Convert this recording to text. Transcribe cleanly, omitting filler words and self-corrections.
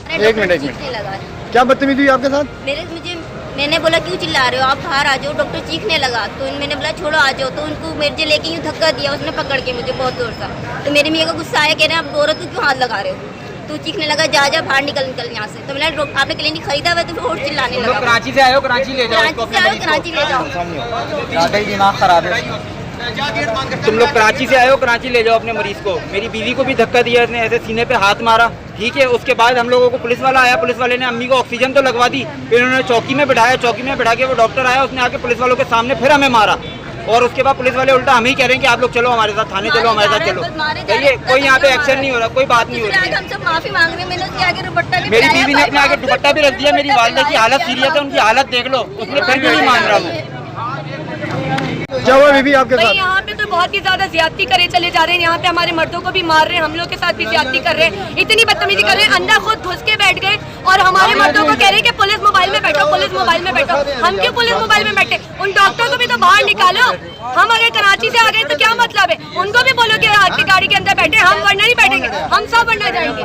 एक मिनट क्या बदतमीजी हुई आपके साथ? मैंने बोला क्यों चिल्ला रहे हो आप, बाहर आ जाओ। डॉक्टर चीखने लगा तो मैंने बोला छोड़ो आ जाओ, तो उनको मेरे लेके यूँ धक्का दिया उसने पकड़ के मुझे बहुत जोर सा। तो मेरी मियाँ का गुस्सा आया, कह रहे हैं आप औरत को क्यों हाथ लगा रहे हो, तो चीखने लगा जा जा बाहर निकल यहाँ से। तो मैंने आपने क्लिनिक खरीदा हुआ, तो फिर और चिल्लाने लगा। कराची से आए हो, कराची ले जाओ, कराची ले जाओ। ज़्यादा ही दिमाग खराब है। तुम लोग कराची से आए हो, कराची ले जाओ अपने मरीज को। मेरी बीवी को भी धक्का दिया इसने, ऐसे सीने पे हाथ मारा, ठीक है। उसके बाद हम लोगों को पुलिस वाला आया, पुलिस वाले ने अम्मी को ऑक्सीजन तो लगवा दी, फिर उन्होंने चौकी में बिठाया, चौकी में बिठा के वो डॉक्टर आया, उसने आके पुलिस वालों के सामने फिर हमें मारा। और उसके बाद पुलिस वाले उल्टा हमें ही कह रहे हैं कि आप लोग चलो हमारे साथ थाने, चलो हमारे साथ चलो। कहिए कोई यहाँ पे एक्शन नहीं हो रहा, कोई बात नहीं हो रही। हम सब माफी मांग रहे हैं, मैंने उसके आगे दुपट्टा भी, मेरी बीवी ने अपने आगे दुपट्टा भी रख दिया। मेरी वालिदा की हालत सीरियस है, उनकी हालत देख लो, उसने फिर भी नहीं मान रहा वो। क्या हुआ बीबी आपके साथ? यहाँ पे तो बहुत ही ज्यादा ज्यादती करे चले जा रहे हैं। यहाँ पे हमारे मर्दों को भी मार रहे हैं, हम लोग के साथ भी ज्यादती कर रहे हैं, इतनी बदतमीजी कर रहे हैं। अंदर खुद घुस के बैठ गए और हमारे मर्दों को कह रहे हैं कि पुलिस मोबाइल में बैठो, पुलिस मोबाइल में बैठो। हम क्यों पुलिस मोबाइल में बैठे? उन डॉक्टर को भी तो बाहर निकालो। हम अगर कराची से आ गए तो क्या मतलब है? उनको भी बोलो कि आपकी गाड़ी के अंदर बैठे, हम वरना नहीं बैठेंगे, हम सब वरना जाएंगे।